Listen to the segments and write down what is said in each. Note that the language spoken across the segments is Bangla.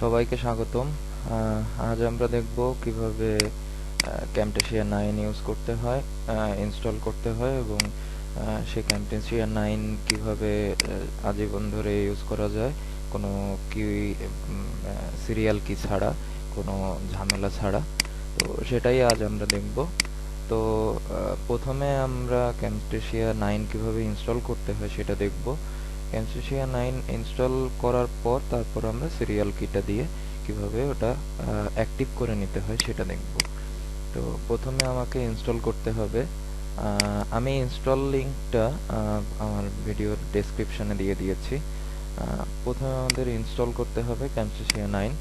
সবাইকে স্বাগতম। আজ আমরা দেখব কিভাবে ক্যামটেসিয়া 9 ইউজ করতে হয়, ইনস্টল করতে হয় এবং সেই ক্যামটেসিয়া 9 কিভাবে আজীবন ধরে ইউজ করা যায় কোনো কি সিরিয়াল কি ছাড়া, কোনো ঝামেলা ছাড়া। তো সেটাই আজ আমরা দেখব। তো প্রথমে আমরা ক্যামটেসিয়া 9 কিভাবে ইনস্টল করতে হয় সেটা দেখব। ক্যামটেসিয়া 9 ইনস্টল করার পর তারপর আমরা সিরিয়াল কিটা দিয়ে কিভাবে ওটা অ্যাক্টিভ করে নিতে হয় সেটা দেখব। তো প্রথমে আমাকে ইনস্টল করতে হবে। আমি ইনস্টল লিঙ্কটা আমার ভিডিওর ডেসক্রিপশনে দিয়ে দিয়েছি। প্রথমে আমাদের ইনস্টল করতে হবে ক্যামটেসিয়া 9।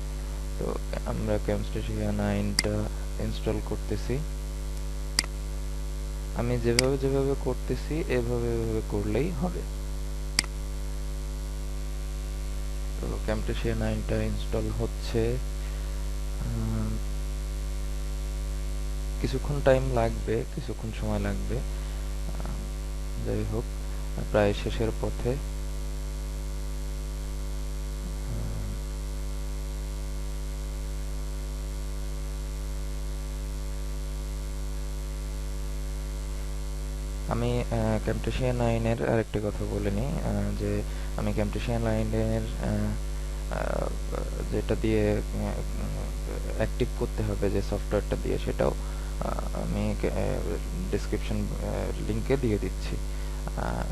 তো আমরা ক্যামটেসিয়া 9টা ইনস্টল করতেছি। আমি যেভাবে করতেছি এভাবে করলেই হবে। তো ক্যামটেসিয়া 9টা ইনস্টল হচ্ছে, কিছুক্ষণ টাইম লাগবে, কিছুক্ষণ সময় লাগবে। যাই হোক, প্রায় শেষের পথে। আমি ক্যামটেসিয়া 9-এর আরেকটা কথা বলে নিই, যে আমি ক্যামটেসিয়া 9-এর যেটা দিয়ে অ্যাক্টিভ করতে হবে, যে সফটওয়্যারটা দিয়ে, সেটাও আমি ডেসক্রিপশন লিঙ্কে দিয়ে দিচ্ছি।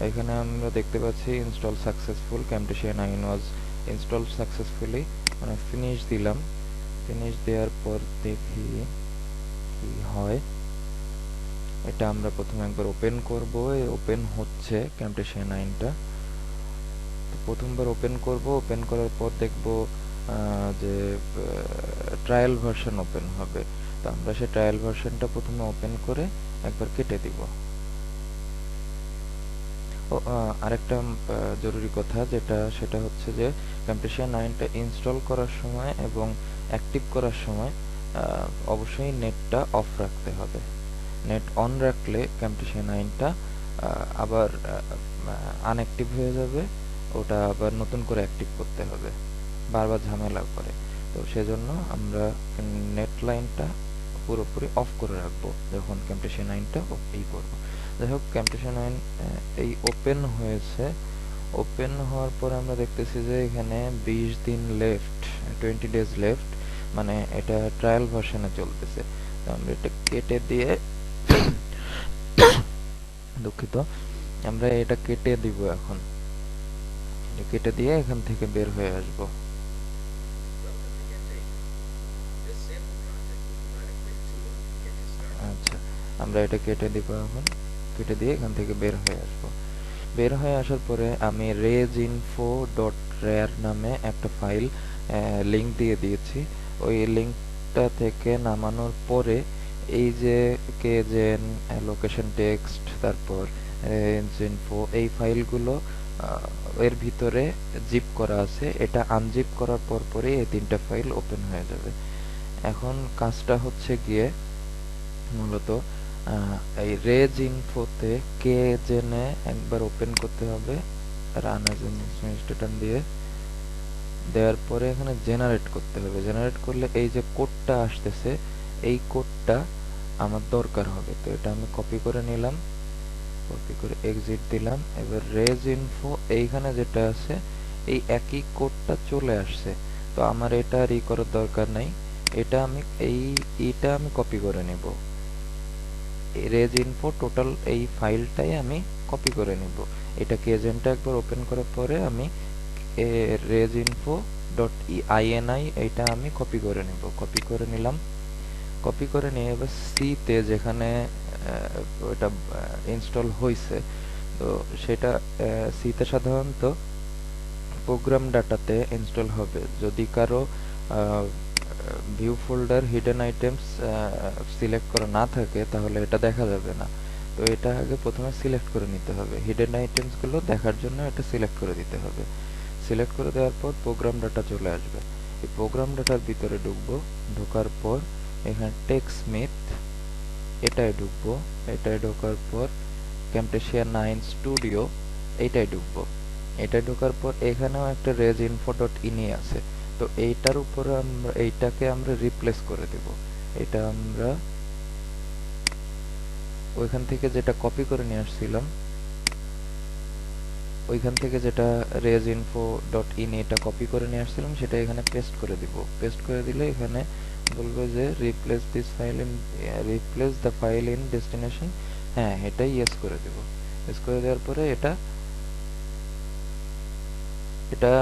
এখানে আমরা দেখতে পাচ্ছি ইনস্টল সাকসেসফুল, ক্যামটেসিয়া 9 ওয়াজ ইনস্টল সাকসেসফুলি, মানে ফিনিশ দিলাম। ফিনিশ দেওয়ার পর দেখি কি হয়। এটা আমরা প্রথমে একবার ওপেন করব। ওপেন হচ্ছে ক্যামটেসিয়া 9টা। তো প্রথমবার ওপেন করব, ওপেন করার পর দেখব যে ট্রায়াল ভার্সন ওপেন হবে। তো আমরা সেই ট্রায়াল ভার্সনটা প্রথমে ওপেন করে একবার কেটে দিব। ও আরেকটা জরুরি কথা সেটা হচ্ছে যে ক্যামটেসিয়া 9টা ইনস্টল করার সময় এবং অ্যাক্টিভ করার সময় অবশ্যই নেটটা অফ রাখতে হবে। নেট অন রাখলে ক্যামটেসিয়া 9টা আবার আনঅ্যাক্টিভ হয়ে যাবে, ওটা আবার নতুন করে অ্যাক্টিভ করতে হবে, বারবার ঝামেলা করে। তো সেজন্য আমরা নেট লাইনটা পুরোপুরি অফ করে রাখবো যখন ক্যামটেসিয়া 9টা করবো। যাই হোক, ক্যামটেসিয়া 9 এই ওপেন হয়েছে। ওপেন হওয়ার পর আমরা দেখতেছি যে এখানে 20 দিন লেফট, 20 ডেজ লেফট, মানে এটা ট্রায়াল ভার্সনে চলতেছে। তো আমরা এটা কেটে দিয়ে দুঃখিত, আমরা এটা কেটে দিব। এখন কেটে দিয়ে এখান থেকে বের হয়ে আসব। আচ্ছা, আমরা এটা কেটে দিব। এখন কেটে দিয়ে এখান থেকে বের হয়ে আসব। বের হয়ে আসার পরে আমি reginfo.rar নামে একটা ফাইল লিংক দিয়ে দিয়েছি। ওই লিংকটা থেকে নামানোর পরে এই যে kgen, লোকেশন টেক্সট, তারপর reginfo, এই ফাইলগুলো এর ভিতরে জিপ করা আছে। এটা আনজিপ করার পরে এই তিনটা ফাইল ওপেন হয়ে যাবে। এখন কাজটা হচ্ছে গিয়ে মূলত এই reginfo-তে kgen-এ একবার ওপেন করতে হবে রান অ্যাজ অ্যাডমিনিস্ট্রেটর দিয়ে। দেওয়ার পরে এখানে জেনারেট করতে হবে। জেনারেট করলে এই যে কোডটা আসতেছে, এই কোডটা আমার দরকার হবে। তো এটা আমি কপি করে নিলাম, কপি করে এক্সিট দিলাম। এবার reginfo এইখানে যেটা আছে, এই একই কোডটা চলে আসছে। তো আমার এটা আর করার দরকার নাই। এটা আমি কপি করে নেব। reginfo টোটাল এই ফাইলটাই আমি কপি করে নিব। এটা kgen-টা একবার ওপেন করার পরে আমি reginfo.ini এটা আমি কপি করে নেব। কপি করে নিলাম। কপি করে নিয়ে এবার সি-তে, যেখানে ওটা ইনস্টল হয়েছে, তো সেটা সি-তে সাধারণত প্রোগ্রাম ডাটাতে ইনস্টল হবে। যদি কারো view folder hidden items select করা না থাকে তাহলে এটা দেখা যাবে না। তো এটা আগে প্রথমে সিলেক্ট করে নিতে হবে। হিডেন আইটেমসগুলো দেখার জন্য এটা সিলেক্ট করে দিতে হবে। সিলেক্ট করে দেওয়ার পর প্রোগ্রাম ডাটা চলে আসবে। এই প্রোগ্রাম ডাটার ভিতরে ঢুকবো। ঢোকার পর এখানে টেক্সমিথ, এটায় ঢুকবো। এটায় ঢোকার পর ক্যামটেসিয়া 9 স্টুডিও, এইটাই ঢুকবো। এটা ঢোকার পর এখানেও একটা reginfo.ini আছে, তো এইটার উপরে আমরা এইটাকে আমরা রিপ্লেস করে দেব। এটা আমরা ওইখান থেকে যেটা কপি করে নিয়ে আসছিলাম, ওইখান থেকে যেটা reginfo.ini এটা কপি করে নিয়ে আসছিলাম সেটা এখানে পেস্ট করে দিব। পেস্ট করে দিলে এখানে বলবে যে replace the file in destination. হ্যাঁ, এটাই ইয়েস করে দেব। ইয়েস করে দেওয়ার পরে এটা এটা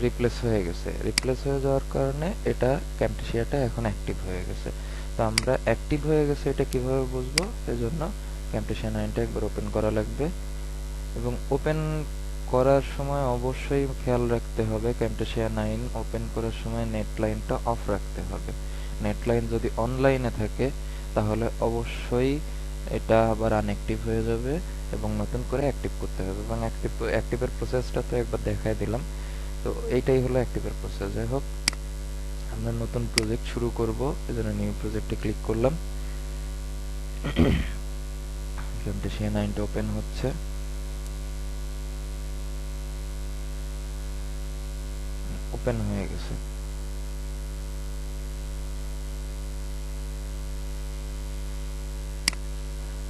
রিপ্লেস হয়ে গেছে। রিপ্লেস হয়ে যাওয়ার কারণে এটা ক্যামটেসিয়াটা এখন অ্যাক্টিভ হয়ে গেছে। তো আমরা অ্যাক্টিভ হয়ে গেছে এটা কিভাবে বুঝবো? এজন্য ক্যামটেসিয়া 9টা একবার ওপেন করা লাগবে, এবং ওপেন করার সময় অবশ্যই খেয়াল রাখতে হবে ক্যামটেসিয়া 9 ওপেন করার সময় নেট লাইনটা অফ রাখতে হবে। নেট লাইন যদি অনলাইনে থাকে তাহলে অবশ্যই এটা আবার আনঅ্যাক্টিভ হয়ে যাবে এবং নতুন করে অ্যাক্টিভ করতে হবে, এবং অ্যাক্টিভের প্রসেসটা তো একবার দেখাই দিলাম। তো এইটাই হলো অ্যাক্টিভের প্রসেস। যাই হোক, আমরা নতুন প্রজেক্ট শুরু করব, এজন্য নিউ প্রজেক্টে ক্লিক করলাম। ক্যামটেসিয়া 9টা ওপেন হচ্ছে। ওপেন হয়ে গেছে।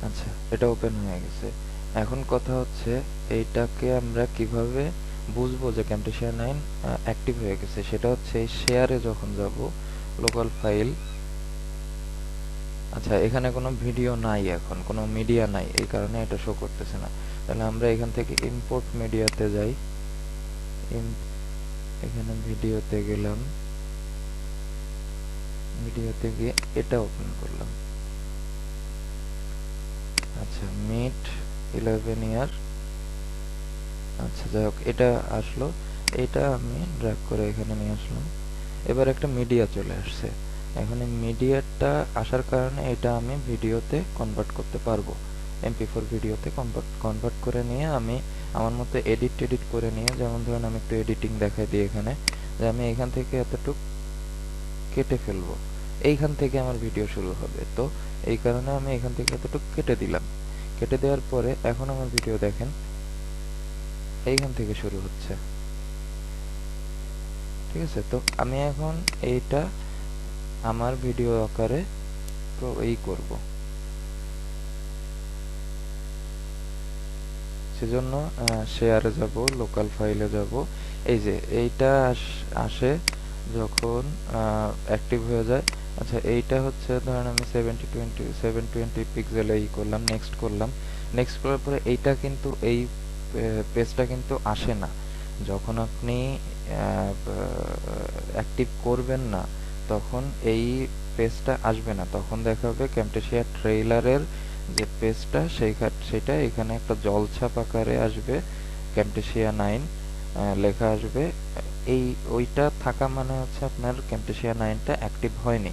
আচ্ছা, এটা ওপেন হয়ে গেছে। এখন কথা হচ্ছে এইটাকে আমরা কিভাবে বুঝবো যে ক্যামটেসিয়া 9 অ্যাক্টিভ হয়ে গেছে? সেটা হচ্ছে এই শেয়ারে যখন যাব, লোকাল ফাইল। আচ্ছা, এখানে কোনো ভিডিও নাই, এখন কোনো মিডিয়া নাই, এই কারণে এটা শো করতেছে না। তাহলে আমরা এখান থেকে ইম্পোর্ট মিডিয়াতে যাই। এখানে ভিডিওতে গেলাম, ভিডিওতে গিয়ে এটা ওপেন করলাম। আচ্ছা, মিট 11 ইয়ার। আচ্ছা, যাই হোক, এটা আসলো। এটা আমি ড্র্যাগ করে এখানে নিয়ে আসলাম। এবার একটা মিডিয়া চলে আসছে। এখন এই মিডিয়াটা আসার কারণে এটা আমি ভিডিওতে কনভার্ট করতে পারবো। MP4 ভিডিওতে কনভার্ট করে নিয়ে আমি আমার মতো এডিট করে নিয়ে, যেমন ধরুন আমি একটু এডিটিং দেখাই দিই এখানে, যে আমি এখান থেকে এতটুক কেটে ফেলবো। এইখান থেকে আমার ভিডিও শুরু হবে, তো এই কারণে আমি এখান থেকে এতটুক কেটে দিলাম। কেটে দেওয়ার পরে এখন আমার ভিডিও দেখেন এইখান থেকে শুরু হচ্ছে। ঠিক আছে, তো আমি এখন এইটা আমার ভিডিও আকারে করব। সেজন্য শেয়ারে যাব, লোকাল ফাইলে যাব। এই যে এইটা আসে যখন অ্যাক্টিভ হয়ে যায়। আচ্ছা, এইটা হচ্ছে ধরেন আমি 720 পিক্সেলে করলাম, নেক্সট করলাম। নেক্সট করার পরে এইটা কিন্তু এই পেজটা কিন্তু আসে না যখন আপনি অ্যাক্টিভ করবেন না, তখন এই পেজটা আসবে না। তখন দেখাবে ক্যামটেসিয়া ট্রেইলারের যে পেজটা সেটা এখানে একটা জলছাপ আকারে আসবে, ক্যামটেসিয়া 9 লেখা আসবে। ওইটা থাকা মানে হচ্ছে আপনার ক্যামটেসিয়া 9টা অ্যাক্টিভ হয়নি।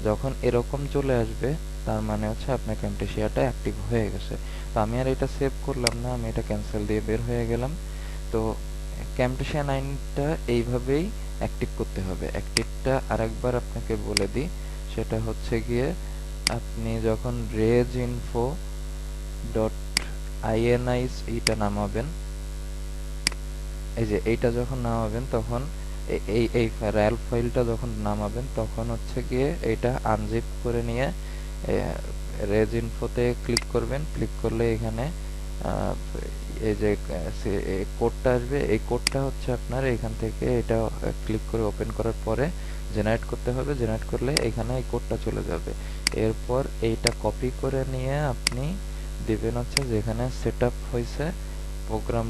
যখন এরকম চলে আসবে তার মানে হচ্ছে আপনার ক্যামটেসিয়াটা অ্যাক্টিভ হয়ে গেছে। তো আমি আর এটা সেভ করলাম না, আমি এটা ক্যান্সেল দিয়ে বের হয়ে গেলাম। তো ক্যামটেসিয়া 9টা এইভাবেই অ্যাক্টিভ করতে হবে। অ্যাক্টিভটা আরেকবার আপনাকে বলে দিই, সেটা হচ্ছে গিয়ে আপনি যখন reginfo.ini এইটা নামাবেন, এই যে এইটা যখন নামাবেন তখন এই রাল ফাইলটা যখন নামাবেন তখন হচ্ছে গিয়ে এইটা আনজিপ করে নিয়ে reginfo-তে ক্লিক করবেন। ক্লিক করলে এখানে এই যে কোডটা আসবে, এই কোডটা হচ্ছে আপনার এখান থেকে এটা ক্লিক করে ওপেন করার পরে জেনারেট করতে হবে। জেনারেট করলে এখানে এই কোডটা চলে যাবে। এরপর এইটা কপি করে নিয়ে আপনি দিবেন হচ্ছে যেখানে সেট আপ হয়েছে প্রোগ্রাম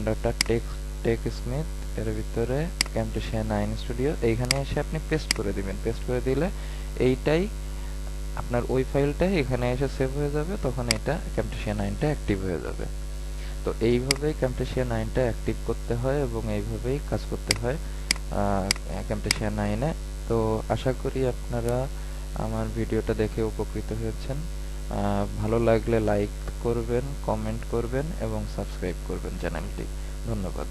ডাটা টেক স্মিথ, এর ভিতরে ক্যামটেসিয়া 9 স্টুডিও, এইখানে এসে আপনি পেস্ট করে দিবেন। পেস্ট করে দিলে এইটাই আপনার ওই ফাইলটাই এখানে এসে সেভ হয়ে যাবে, তখন এটা ক্যামটেসিয়া 9টা অ্যাক্টিভ হয়ে যাবে। তো এইভাবেই ক্যামটেসিয়া 9টা অ্যাক্টিভ করতে হয় এবং এইভাবেই কাজ করতে হয় ক্যামটেসিয়া 9-এ। তো আশা করি আপনারা আমার ভিডিওটা দেখে উপকৃত হয়েছেন। ভালো লাগলে লাইক করবেন, কমেন্ট করবেন এবং সাবস্ক্রাইব করবেন চ্যানেলটি। ধন্যবাদ।